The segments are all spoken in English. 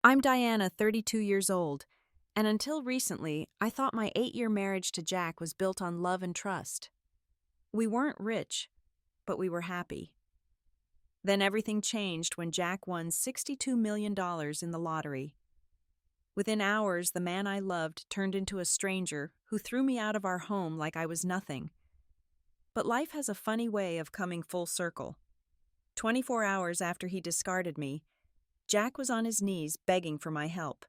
I'm Diana, 32 years old, and until recently, I thought my 8-year marriage to Jack was built on love and trust. We weren't rich, but we were happy. Then everything changed when Jack won $62 million in the lottery. Within hours, the man I loved turned into a stranger who threw me out of our home like I was nothing. But life has a funny way of coming full circle. 24 hours after he discarded me, Jack was on his knees begging for my help.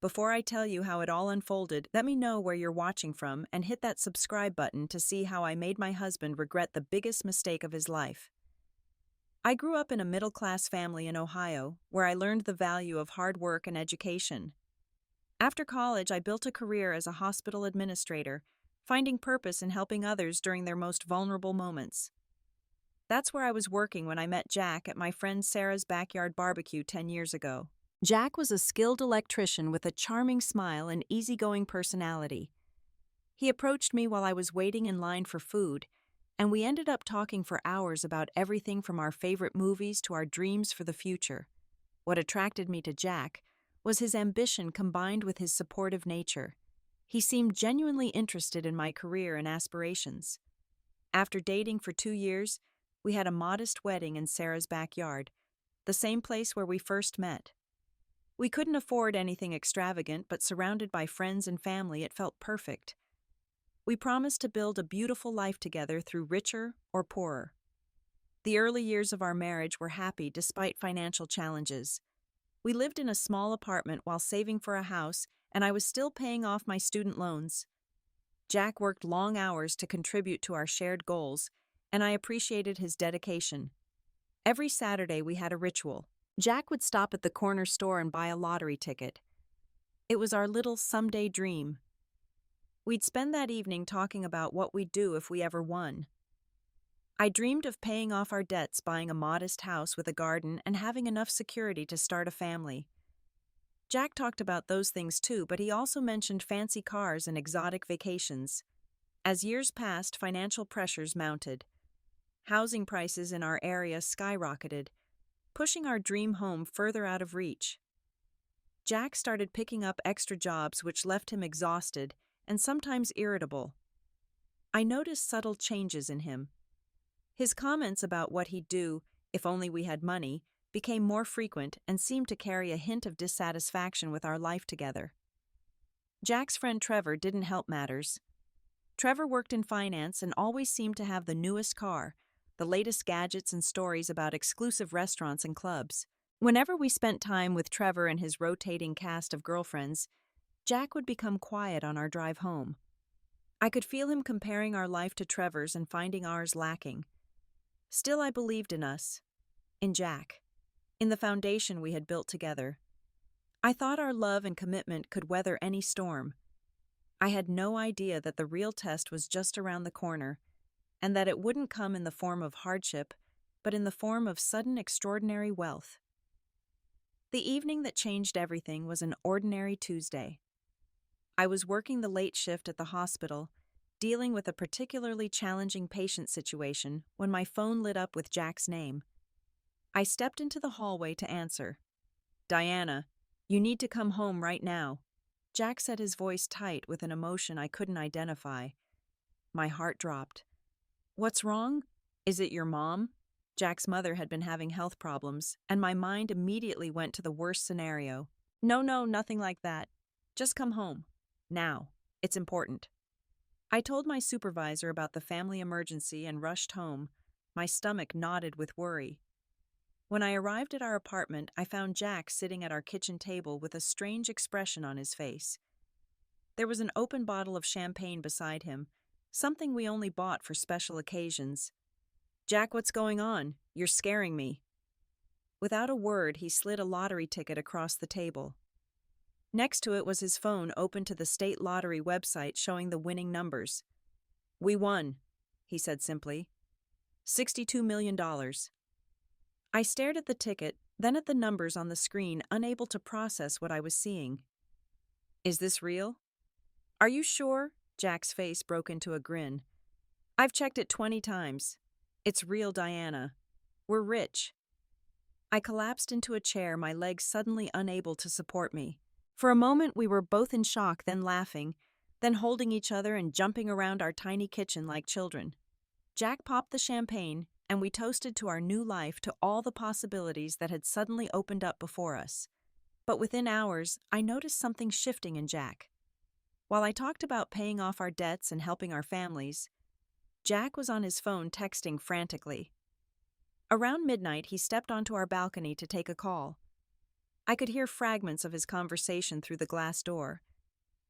Before I tell you how it all unfolded, let me know where you're watching from and hit that subscribe button to see how I made my husband regret the biggest mistake of his life. I grew up in a middle-class family in Ohio, where I learned the value of hard work and education. After college, I built a career as a hospital administrator, finding purpose in helping others during their most vulnerable moments. That's where I was working when I met Jack at my friend Sarah's backyard barbecue 10 years ago. Jack was a skilled electrician with a charming smile and easygoing personality. He approached me while I was waiting in line for food, and we ended up talking for hours about everything from our favorite movies to our dreams for the future. What attracted me to Jack was his ambition combined with his supportive nature. He seemed genuinely interested in my career and aspirations. After dating for 2 years, we had a modest wedding in Sarah's backyard, the same place where we first met. We couldn't afford anything extravagant, but surrounded by friends and family, it felt perfect. We promised to build a beautiful life together through richer or poorer. The early years of our marriage were happy despite financial challenges. We lived in a small apartment while saving for a house, and I was still paying off my student loans. Jack worked long hours to contribute to our shared goals, and I appreciated his dedication. Every Saturday we had a ritual. Jack would stop at the corner store and buy a lottery ticket. It was our little someday dream. We'd spend that evening talking about what we'd do if we ever won. I dreamed of paying off our debts, buying a modest house with a garden, and having enough security to start a family. Jack talked about those things too, but he also mentioned fancy cars and exotic vacations. As years passed, financial pressures mounted. Housing prices in our area skyrocketed, pushing our dream home further out of reach. Jack started picking up extra jobs, which left him exhausted and sometimes irritable. I noticed subtle changes in him. His comments about what he'd do if only we had money became more frequent and seemed to carry a hint of dissatisfaction with our life together. Jack's friend Trevor didn't help matters. Trevor worked in finance and always seemed to have the newest car, the latest gadgets and stories about exclusive restaurants and clubs. Whenever we spent time with Trevor and his rotating cast of girlfriends, Jack would become quiet on our drive home. I could feel him comparing our life to Trevor's and finding ours lacking. Still, I believed in us, in Jack, in the foundation we had built together. I thought our love and commitment could weather any storm. I had no idea that the real test was just around the corner, and that it wouldn't come in the form of hardship, but in the form of sudden extraordinary wealth. The evening that changed everything was an ordinary Tuesday. I was working the late shift at the hospital, dealing with a particularly challenging patient situation when my phone lit up with Jack's name. I stepped into the hallway to answer. "Diana, you need to come home right now." Jack said, his voice tight with an emotion I couldn't identify. My heart dropped. "What's wrong? Is it your mom?" Jack's mother had been having health problems, and my mind immediately went to the worst scenario. No, nothing like that. Just come home. Now. It's important." I told my supervisor about the family emergency and rushed home, my stomach knotted with worry. When I arrived at our apartment, I found Jack sitting at our kitchen table with a strange expression on his face. There was an open bottle of champagne beside him, something we only bought for special occasions. "Jack, what's going on? You're scaring me." Without a word, he slid a lottery ticket across the table. Next to it was his phone open to the state lottery website showing the winning numbers. "We won," he said simply. $62 million. I stared at the ticket, then at the numbers on the screen, unable to process what I was seeing. "Is this real?" "Are you sure?" Jack's face broke into a grin. "I've checked it 20 times. It's real, Diana. We're rich." I collapsed into a chair, my legs suddenly unable to support me. For a moment, we were both in shock, then laughing, then holding each other and jumping around our tiny kitchen like children. Jack popped the champagne, and we toasted to our new life, to all the possibilities that had suddenly opened up before us. But within hours, I noticed something shifting in Jack. While I talked about paying off our debts and helping our families, Jack was on his phone texting frantically. Around midnight, he stepped onto our balcony to take a call. I could hear fragments of his conversation through the glass door.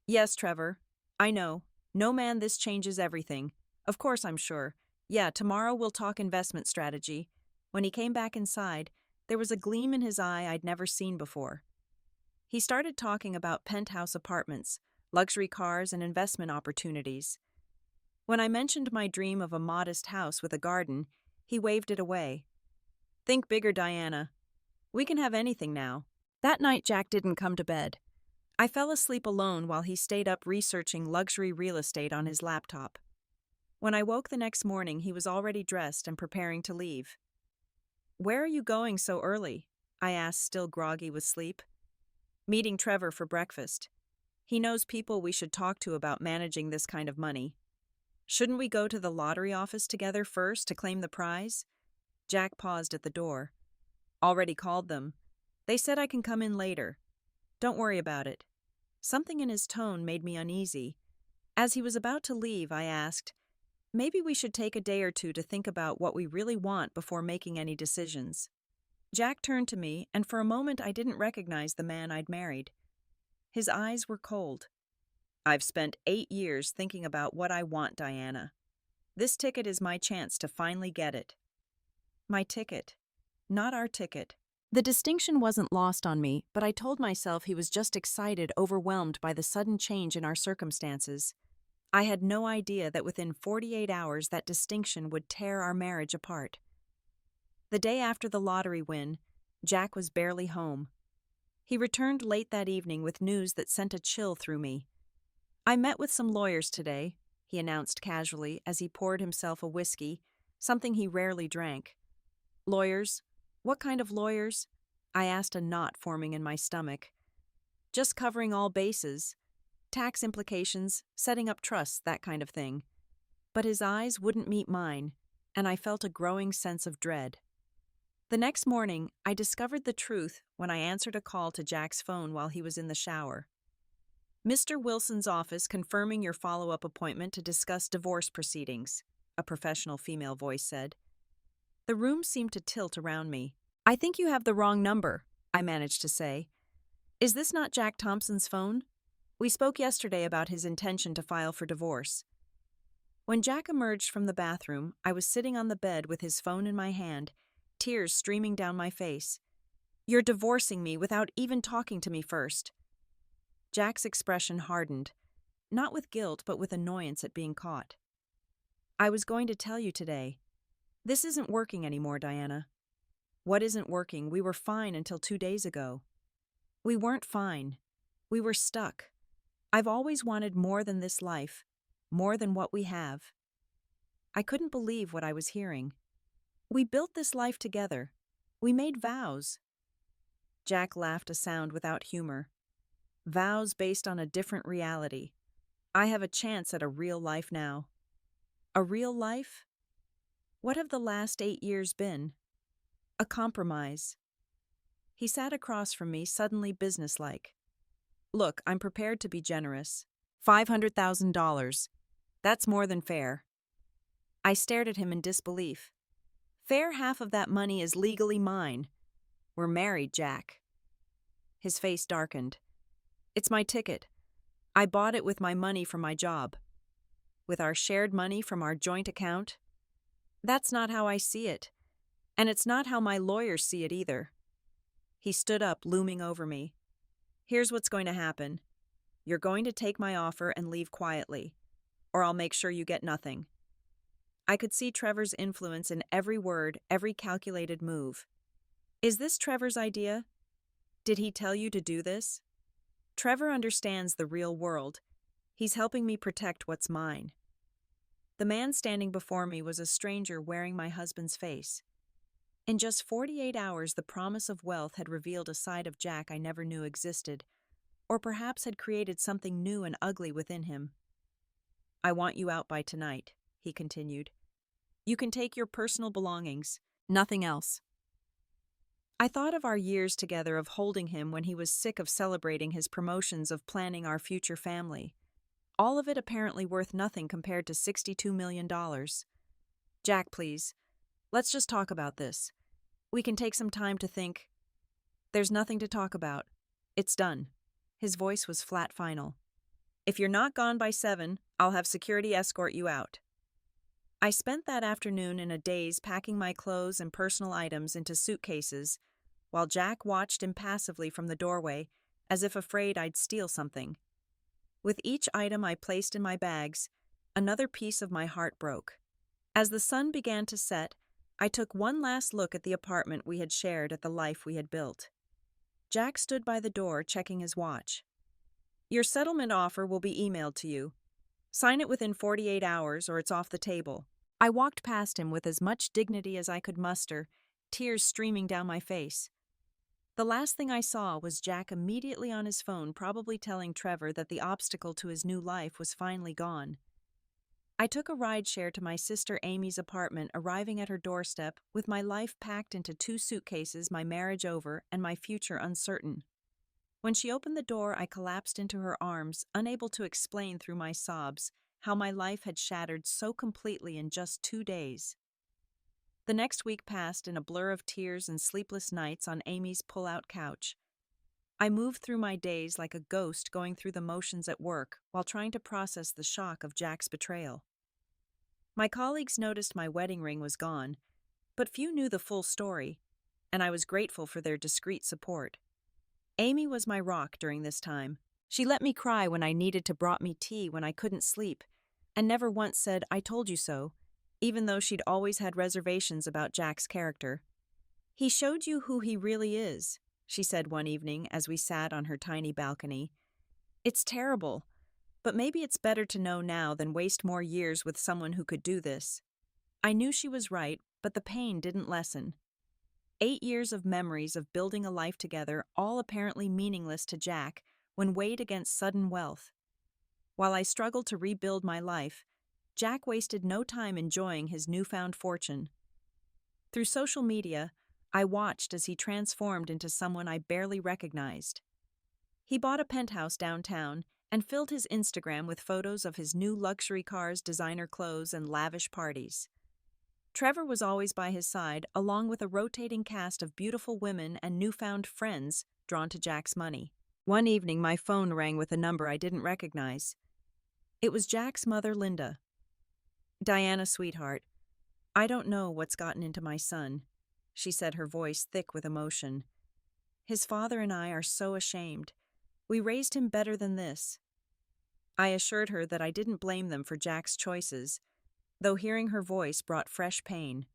"Yes, Trevor. I know. No man, this changes everything. Of course, I'm sure. Yeah, tomorrow we'll talk investment strategy." When he came back inside, there was a gleam in his eye I'd never seen before. He started talking about penthouse apartments, luxury cars, and investment opportunities. When I mentioned my dream of a modest house with a garden, he waved it away. "Think bigger, Diana. We can have anything now." That night, Jack didn't come to bed. I fell asleep alone while he stayed up researching luxury real estate on his laptop. When I woke the next morning, he was already dressed and preparing to leave. "Where are you going so early?" I asked, still groggy with sleep. "Meeting Trevor for breakfast. He knows people we should talk to about managing this kind of money." "Shouldn't we go to the lottery office together first to claim the prize?" Jack paused at the door. "Already called them. They said I can come in later. Don't worry about it." Something in his tone made me uneasy. As he was about to leave, I asked, "Maybe we should take a day or two to think about what we really want before making any decisions." Jack turned to me, and for a moment I didn't recognize the man I'd married. His eyes were cold. "I've spent 8 years thinking about what I want, Diana. This ticket is my chance to finally get it." My ticket. Not our ticket. The distinction wasn't lost on me, but I told myself he was just excited, overwhelmed by the sudden change in our circumstances. I had no idea that within 48 hours that distinction would tear our marriage apart. The day after the lottery win, Jack was barely home. He returned late that evening with news that sent a chill through me. "I met with some lawyers today," he announced casually as he poured himself a whiskey, something he rarely drank. "Lawyers? What kind of lawyers?" I asked, a knot forming in my stomach. "Just covering all bases. Tax implications, setting up trusts, that kind of thing." But his eyes wouldn't meet mine, and I felt a growing sense of dread. The next morning, I discovered the truth when I answered a call to Jack's phone while he was in the shower. "Mr. Wilson's office confirming your follow-up appointment to discuss divorce proceedings," a professional female voice said. The room seemed to tilt around me. "I think you have the wrong number," I managed to say. "Is this not Jack Thompson's phone? We spoke yesterday about his intention to file for divorce." When Jack emerged from the bathroom, I was sitting on the bed with his phone in my hand, tears streaming down my face. "You're divorcing me without even talking to me first." Jack's expression hardened, not with guilt but with annoyance at being caught. "I was going to tell you today. This isn't working anymore, Diana." "What isn't working? We were fine until 2 days ago." "We weren't fine. We were stuck. I've always wanted more than this life, more than what we have." I couldn't believe what I was hearing. "We built this life together. We made vows." Jack laughed, a sound without humor. "Vows based on a different reality. I have a chance at a real life now." A real life? What have the last 8 years been? A compromise. He sat across from me, suddenly businesslike. "Look, I'm prepared to be generous. $500,000. That's more than fair." I stared at him in disbelief. "Fair half of that money is legally mine. We're married, Jack." His face darkened. "It's my ticket. I bought it with my money from my job. With our shared money from our joint account. That's not how I see it. And it's not how my lawyers see it either." He stood up, looming over me. "Here's what's going to happen. You're going to take my offer and leave quietly, or I'll make sure you get nothing." I could see Trevor's influence in every word, every calculated move. "Is this Trevor's idea? Did he tell you to do this?" "Trevor understands the real world. He's helping me protect what's mine." The man standing before me was a stranger wearing my husband's face. In just 48 hours, the promise of wealth had revealed a side of Jack I never knew existed, or perhaps had created something new and ugly within him. "I want you out by tonight," he continued. "You can take your personal belongings, nothing else." I thought of our years together of holding him when he was sick of celebrating his promotions, of planning our future family. All of it apparently worth nothing compared to $62 million. "Jack, please. Let's just talk about this. We can take some time to think." "There's nothing to talk about. It's done." His voice was flat final. "If you're not gone by 7, I'll have security escort you out." I spent that afternoon in a daze packing my clothes and personal items into suitcases, while Jack watched impassively from the doorway, as if afraid I'd steal something. With each item I placed in my bags, another piece of my heart broke. As the sun began to set, I took one last look at the apartment we had shared, at the life we had built. Jack stood by the door, checking his watch. "Your settlement offer will be emailed to you. Sign it within 48 hours or it's off the table." I walked past him with as much dignity as I could muster, tears streaming down my face. The last thing I saw was Jack immediately on his phone, probably telling Trevor that the obstacle to his new life was finally gone. I took a rideshare to my sister Amy's apartment, arriving at her doorstep with my life packed into 2 suitcases, my marriage over, and my future uncertain. When she opened the door, I collapsed into her arms, unable to explain through my sobs how my life had shattered so completely in just 2 days. The next week passed in a blur of tears and sleepless nights on Amy's pull-out couch. I moved through my days like a ghost, going through the motions at work while trying to process the shock of Jack's betrayal. My colleagues noticed my wedding ring was gone, but few knew the full story, and I was grateful for their discreet support. Amy was my rock during this time. She let me cry when I needed to, brought me tea when I couldn't sleep, and never once said, "I told you so," even though she'd always had reservations about Jack's character. "He showed you who he really is," she said one evening as we sat on her tiny balcony. "It's terrible, but maybe it's better to know now than waste more years with someone who could do this." I knew she was right, but the pain didn't lessen. 8 years of memories of building a life together, all apparently meaningless to Jack when weighed against sudden wealth. While I struggled to rebuild my life, Jack wasted no time enjoying his newfound fortune. Through social media, I watched as he transformed into someone I barely recognized. He bought a penthouse downtown and filled his Instagram with photos of his new luxury cars, designer clothes, and lavish parties. Trevor was always by his side, along with a rotating cast of beautiful women and newfound friends drawn to Jack's money. One evening, my phone rang with a number I didn't recognize. It was Jack's mother, Linda. "Diana, sweetheart, I don't know what's gotten into my son," she said, her voice thick with emotion. "His father and I are so ashamed. We raised him better than this." I assured her that I didn't blame them for Jack's choices, though hearing her voice brought fresh pain.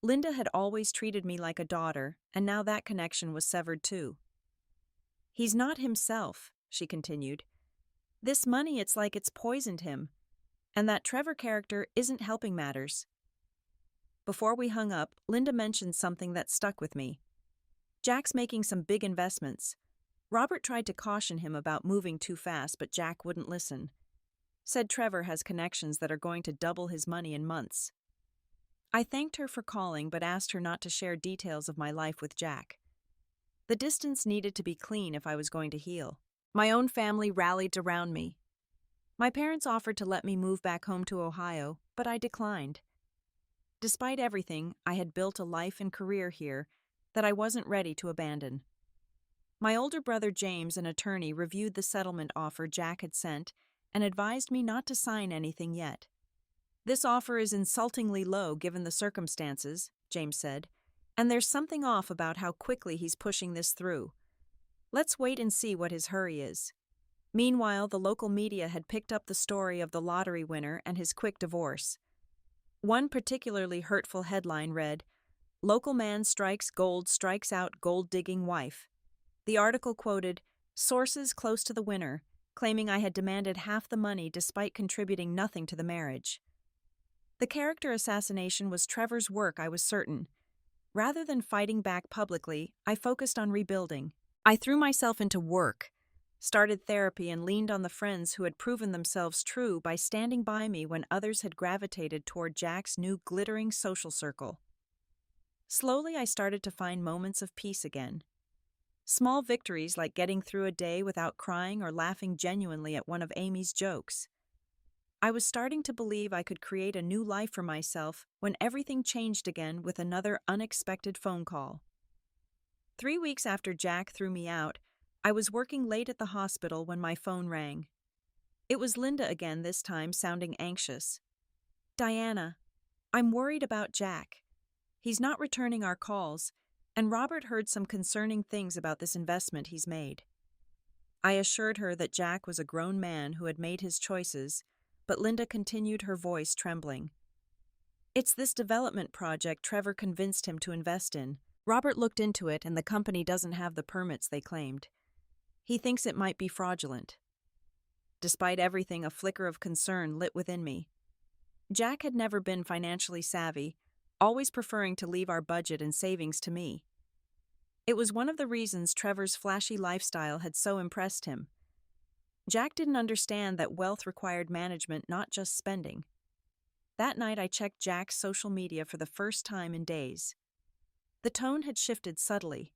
Linda had always treated me like a daughter, and now that connection was severed too. "He's not himself," she continued. "This money, it's like it's poisoned him. And that Trevor character isn't helping matters." Before we hung up, Linda mentioned something that stuck with me. "Jack's making some big investments. Robert tried to caution him about moving too fast, but Jack wouldn't listen. Said Trevor has connections that are going to double his money in months." I thanked her for calling, but asked her not to share details of my life with Jack. The distance needed to be clean if I was going to heal. My own family rallied around me. My parents offered to let me move back home to Ohio, but I declined. Despite everything, I had built a life and career here that I wasn't ready to abandon. My older brother James, an attorney, reviewed the settlement offer Jack had sent and advised me not to sign anything yet. "This offer is insultingly low given the circumstances," James said, "and there's something off about how quickly he's pushing this through. Let's wait and see what his hurry is." Meanwhile, the local media had picked up the story of the lottery winner and his quick divorce. One particularly hurtful headline read, "Local man strikes out gold-digging wife." The article quoted sources close to the winner, claiming I had demanded half the money despite contributing nothing to the marriage. The character assassination was Trevor's work, I was certain. Rather than fighting back publicly, I focused on rebuilding. I threw myself into work, started therapy, and leaned on the friends who had proven themselves true by standing by me when others had gravitated toward Jack's new glittering social circle. Slowly, I started to find moments of peace again. Small victories like getting through a day without crying or laughing genuinely at one of Amy's jokes. I was starting to believe I could create a new life for myself when everything changed again with another unexpected phone call. 3 weeks after Jack threw me out, I was working late at the hospital when my phone rang. It was Linda again, this time sounding anxious. "Diana, I'm worried about Jack. He's not returning our calls, and Robert heard some concerning things about this investment he's made." I assured her that Jack was a grown man who had made his choices, but Linda continued, her voice trembling. "It's this development project Trevor convinced him to invest in. Robert looked into it, and the company doesn't have the permits they claimed. He thinks it might be fraudulent." Despite everything, a flicker of concern lit within me. Jack had never been financially savvy, always preferring to leave our budget and savings to me. It was one of the reasons Trevor's flashy lifestyle had so impressed him. Jack didn't understand that wealth required management, not just spending. That night, I checked Jack's social media for the first time in days. The tone had shifted subtly.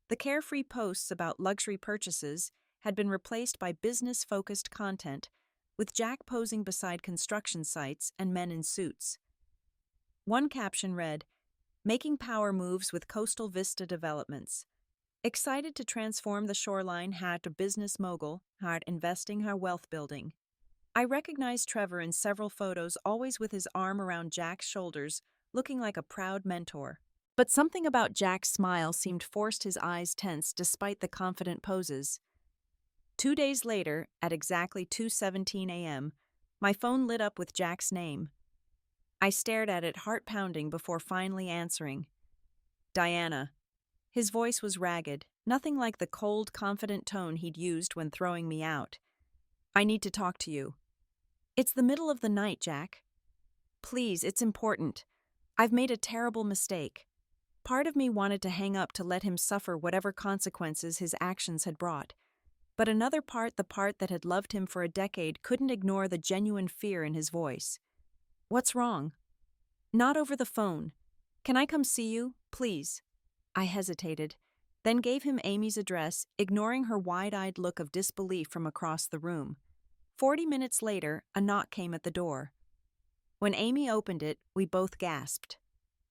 The carefree posts about luxury purchases had been replaced by business-focused content, with Jack posing beside construction sites and men in suits. One caption read, "Making power moves with Coastal Vista Developments. Excited to transform the shoreline, had a business mogul, had investing, her wealth building." I recognized Trevor in several photos, always with his arm around Jack's shoulders, looking like a proud mentor. But something about Jack's smile seemed forced, his eyes tense despite the confident poses. 2 days later, at exactly 2:17 a.m., my phone lit up with Jack's name. I stared at it, heart pounding, before finally answering. "Diana." His voice was ragged, nothing like the cold, confident tone he'd used when throwing me out. "I need to talk to you." "It's the middle of the night, Jack. Please, it's important. I've made a terrible mistake." Part of me wanted to hang up to let him suffer whatever consequences his actions had brought. But another part, the part that had loved him for a decade, couldn't ignore the genuine fear in his voice. "What's wrong?" "Not over the phone. Can I come see you, please?" I hesitated, then gave him Amy's address, ignoring her wide-eyed look of disbelief from across the room. 40 minutes later, a knock came at the door. When Amy opened it, we both gasped.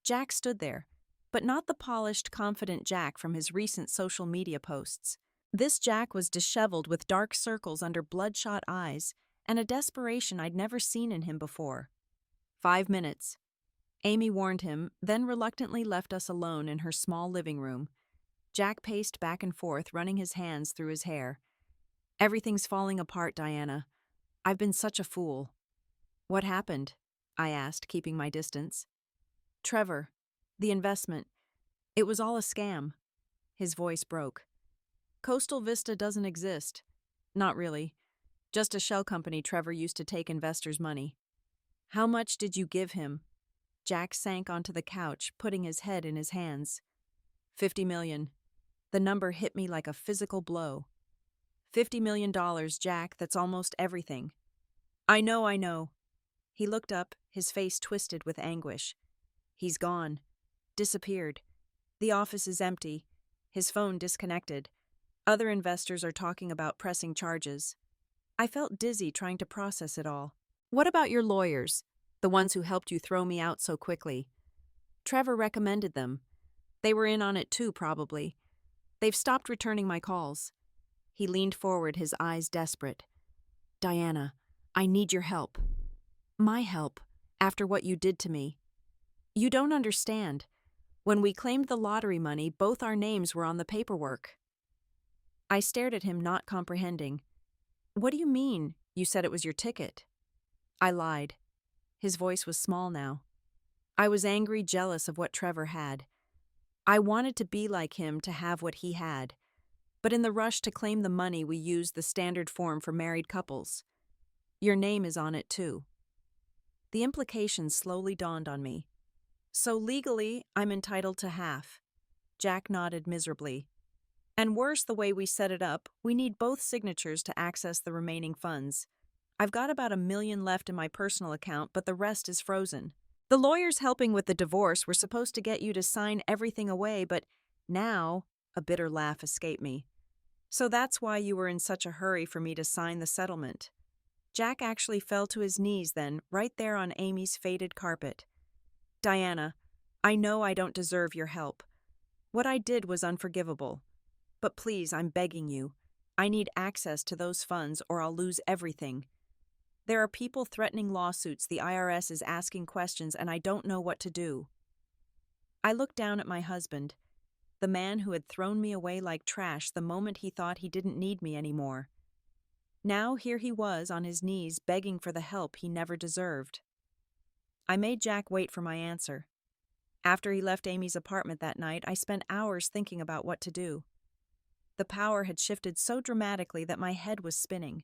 Jack stood there, but not the polished, confident Jack from his recent social media posts. This Jack was disheveled, with dark circles under bloodshot eyes and a desperation I'd never seen in him before. 5 minutes. Amy warned him, then reluctantly left us alone in her small living room. Jack paced back and forth, running his hands through his hair. "Everything's falling apart, Diana. I've been such a fool." "What happened?" I asked, keeping my distance. "Trevor. The investment. It was all a scam." His voice broke. "Coastal Vista doesn't exist. Not really. Just a shell company Trevor used to take investors' money." "How much did you give him?" Jack sank onto the couch, putting his head in his hands. $50 million. The number hit me like a physical blow. $50 million, Jack, that's almost everything." I know. He looked up, his face twisted with anguish. "He's gone. Disappeared. The office is empty. His phone disconnected. Other investors are talking about pressing charges." I felt dizzy trying to process it all. "What about your lawyers, the ones who helped you throw me out so quickly?" "Trevor recommended them. They were in on it too, probably. They've stopped returning my calls." He leaned forward, his eyes desperate. "Diana, I need your help." "My help? After what you did to me?" "You don't understand. When we claimed the lottery money, both our names were on the paperwork." I stared at him, not comprehending. "What do you mean? You said it was your ticket." I lied. His voice was small now. "I was angry, jealous of what Trevor had. I wanted to be like him, to have what he had. But in the rush to claim the money, we used the standard form for married couples. Your name is on it too." The implications slowly dawned on me. So legally, I'm entitled to half. Jack nodded miserably. And worse, the way we set it up, we need both signatures to access the remaining funds. I've got about $1 million left in my personal account, but the rest is frozen. The lawyers helping with the divorce were supposed to get you to sign everything away, but now, a bitter laugh escaped me. So that's why you were in such a hurry for me to sign the settlement. Jack actually fell to his knees then, right there on Amy's faded carpet. Diana, I know I don't deserve your help. What I did was unforgivable. But please, I'm begging you. I need access to those funds or I'll lose everything. There are people threatening lawsuits, the IRS is asking questions, and I don't know what to do. I looked down at my husband, the man who had thrown me away like trash the moment he thought he didn't need me anymore. Now here he was on his knees begging for the help he never deserved. I made Jack wait for my answer. After he left Amy's apartment that night, I spent hours thinking about what to do. The power had shifted so dramatically that my head was spinning.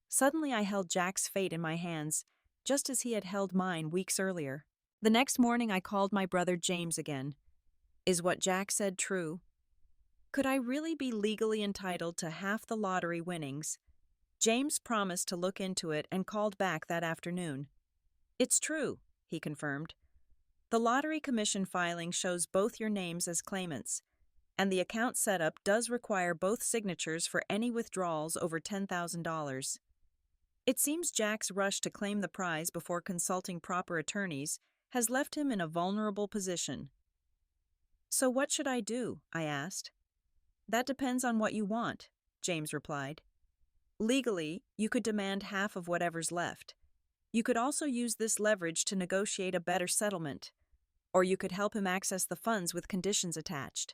Suddenly I held Jack's fate in my hands, just as he had held mine weeks earlier. The next morning I called my brother James again. Is what Jack said true? Could I really be legally entitled to half the lottery winnings? James promised to look into it and called back that afternoon. It's true, he confirmed. The Lottery Commission filing shows both your names as claimants, and the account setup does require both signatures for any withdrawals over $10,000. It seems Jack's rush to claim the prize before consulting proper attorneys has left him in a vulnerable position. So what should I do? I asked. That depends on what you want, James replied. Legally, you could demand half of whatever's left. You could also use this leverage to negotiate a better settlement, or you could help him access the funds with conditions attached.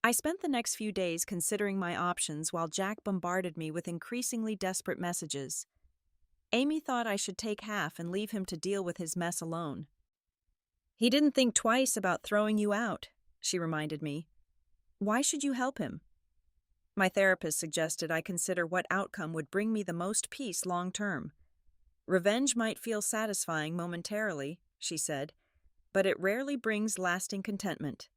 I spent the next few days considering my options while Jack bombarded me with increasingly desperate messages. Amy thought I should take half and leave him to deal with his mess alone. He didn't think twice about throwing you out, she reminded me. Why should you help him? My therapist suggested I consider what outcome would bring me the most peace long term. Revenge might feel satisfying momentarily, she said, but it rarely brings lasting contentment.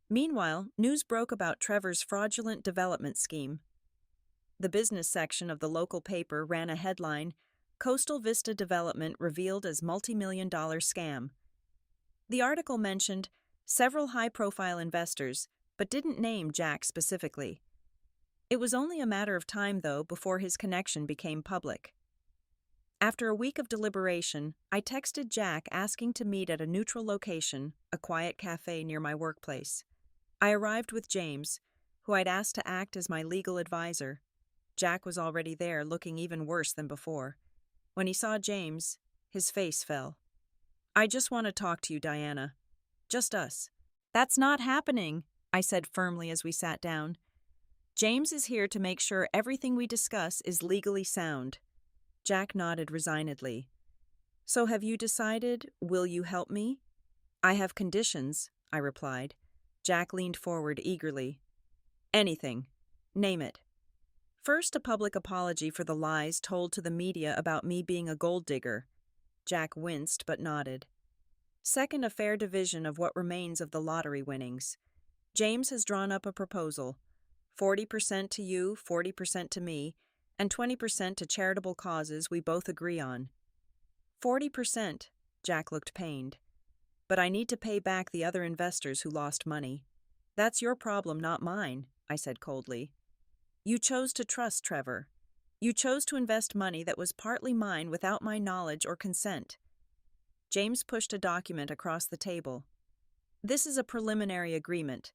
Meanwhile, news broke about Trevor's fraudulent development scheme. The business section of the local paper ran a headline, Coastal Vista Development Revealed as Multi-Million-Dollar Scam. The article mentioned several high-profile investors, but didn't name Jack specifically. It was only a matter of time, though, before his connection became public. After a week of deliberation, I texted Jack asking to meet at a neutral location, a quiet cafe near my workplace. I arrived with James, who I'd asked to act as my legal advisor. Jack was already there, looking even worse than before. When he saw James, his face fell. I just want to talk to you, Diana. Just us. That's not happening, I said firmly as we sat down. James is here to make sure everything we discuss is legally sound. Jack nodded resignedly. So have you decided, will you help me? I have conditions, I replied. Jack leaned forward eagerly. Anything. Name it. First, a public apology for the lies told to the media about me being a gold digger. Jack winced but nodded. Second, a fair division of what remains of the lottery winnings. James has drawn up a proposal. 40% to you, 40% to me, and 20% to charitable causes we both agree on. 40%, Jack looked pained. But I need to pay back the other investors who lost money. That's your problem, not mine, I said coldly. You chose to trust Trevor. You chose to invest money that was partly mine without my knowledge or consent. James pushed a document across the table. This is a preliminary agreement.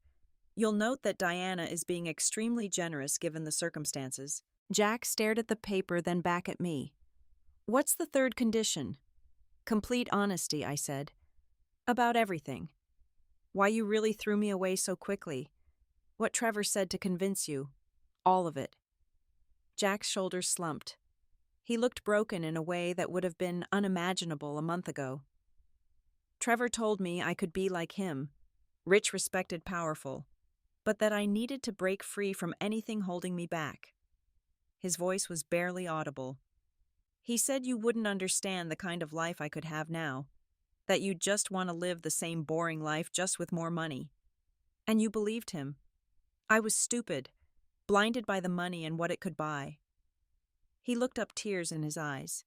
You'll note that Diana is being extremely generous given the circumstances. Jack stared at the paper, then back at me. What's the third condition? Complete honesty, I said. About everything. Why you really threw me away so quickly. What Trevor said to convince you. All of it. Jack's shoulders slumped. He looked broken in a way that would have been unimaginable a month ago. Trevor told me I could be like him, rich, respected, powerful, but that I needed to break free from anything holding me back. His voice was barely audible. He said you wouldn't understand the kind of life I could have now. that you just want to live the same boring life just with more money. And you believed him. I was stupid, blinded by the money and what it could buy. He looked up, tears in his eyes.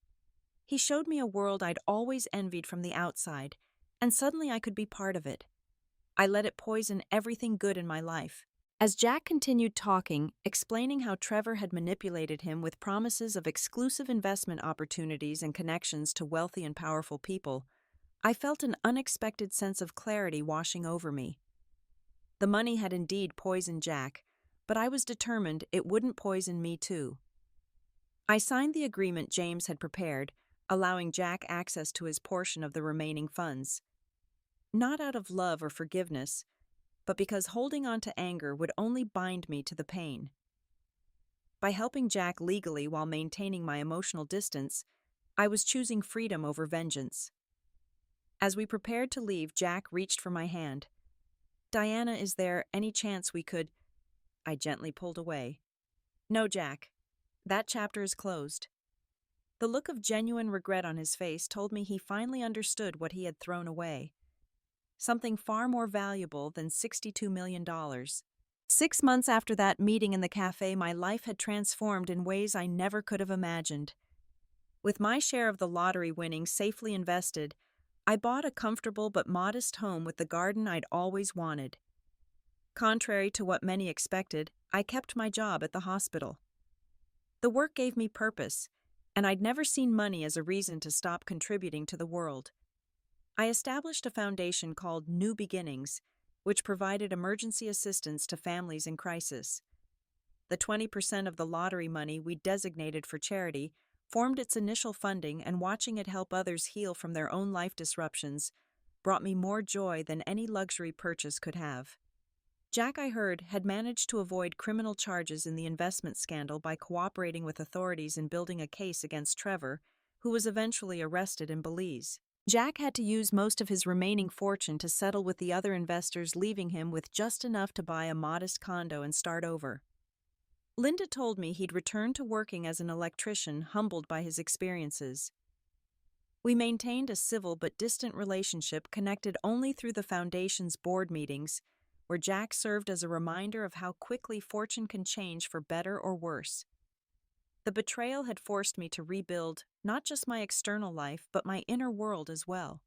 He showed me a world I'd always envied from the outside, and suddenly I could be part of it. I let it poison everything good in my life. As Jack continued talking, explaining how Trevor had manipulated him with promises of exclusive investment opportunities and connections to wealthy and powerful people, I felt an unexpected sense of clarity washing over me. The money had indeed poisoned Jack, but I was determined it wouldn't poison me too. I signed the agreement James had prepared, allowing Jack access to his portion of the remaining funds. Not out of love or forgiveness, but because holding on to anger would only bind me to the pain. By helping Jack legally while maintaining my emotional distance, I was choosing freedom over vengeance. As we prepared to leave, Jack reached for my hand. "Diana, is there any chance we could—" I gently pulled away. "No, Jack. That chapter is closed." The look of genuine regret on his face told me he finally understood what he had thrown away. Something far more valuable than $62 million. 6 months after that meeting in the cafe, my life had transformed in ways I never could have imagined. With my share of the lottery winnings safely invested, I bought a comfortable but modest home with the garden I'd always wanted. Contrary to what many expected, I kept my job at the hospital. The work gave me purpose, and I'd never seen money as a reason to stop contributing to the world. I established a foundation called New Beginnings, which provided emergency assistance to families in crisis. The 20% of the lottery money we designated for charity formed its initial funding, and watching it help others heal from their own life disruptions brought me more joy than any luxury purchase could have. Jack, I heard, had managed to avoid criminal charges in the investment scandal by cooperating with authorities in building a case against Trevor, who was eventually arrested in Belize. Jack had to use most of his remaining fortune to settle with the other investors, leaving him with just enough to buy a modest condo and start over. Linda told me he'd returned to working as an electrician, humbled by his experiences. We maintained a civil but distant relationship, connected only through the foundation's board meetings, where Jack served as a reminder of how quickly fortune can change for better or worse. The betrayal had forced me to rebuild not just my external life, but my inner world as well.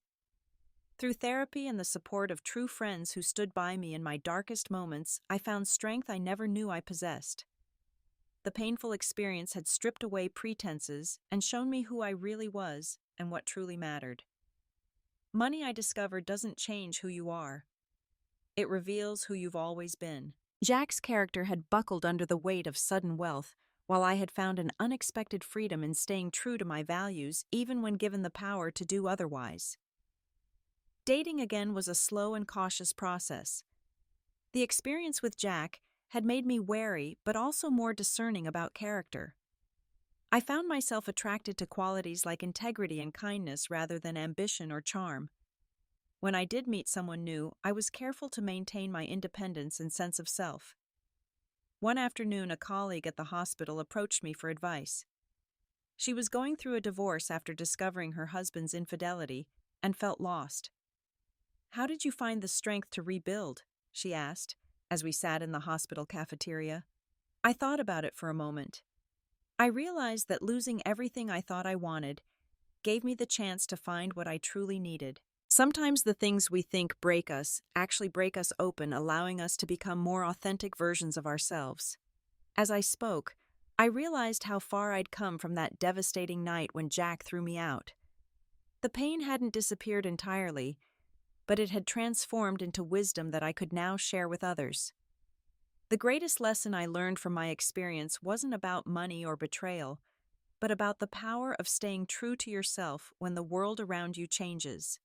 Through therapy and the support of true friends who stood by me in my darkest moments, I found strength I never knew I possessed. The painful experience had stripped away pretenses and shown me who I really was and what truly mattered. Money, I discovered, doesn't change who you are. It reveals who you've always been. Jack's character had buckled under the weight of sudden wealth, while I had found an unexpected freedom in staying true to my values even when given the power to do otherwise. Dating again was a slow and cautious process. The experience with Jack had made me wary but also more discerning about character. I found myself attracted to qualities like integrity and kindness rather than ambition or charm. When I did meet someone new, I was careful to maintain my independence and sense of self. One afternoon, a colleague at the hospital approached me for advice. She was going through a divorce after discovering her husband's infidelity and felt lost. "How did you find the strength to rebuild?" she asked, as we sat in the hospital cafeteria. I thought about it for a moment. I realized that losing everything I thought I wanted gave me the chance to find what I truly needed. Sometimes the things we think break us actually break us open, allowing us to become more authentic versions of ourselves. As I spoke, I realized how far I'd come from that devastating night when Jack threw me out. The pain hadn't disappeared entirely, but it had transformed into wisdom that I could now share with others. The greatest lesson I learned from my experience wasn't about money or betrayal, but about the power of staying true to yourself when the world around you changes.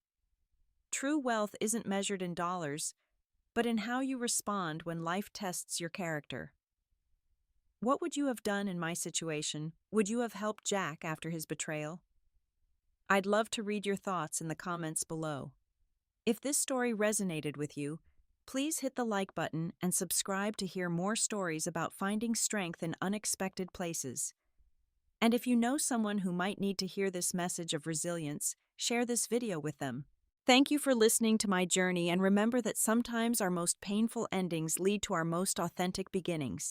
True wealth isn't measured in dollars, but in how you respond when life tests your character. What would you have done in my situation? Would you have helped Jack after his betrayal? I'd love to read your thoughts in the comments below. If this story resonated with you, please hit the like button and subscribe to hear more stories about finding strength in unexpected places. And if you know someone who might need to hear this message of resilience, share this video with them. Thank you for listening to my journey, and remember that sometimes our most painful endings lead to our most authentic beginnings.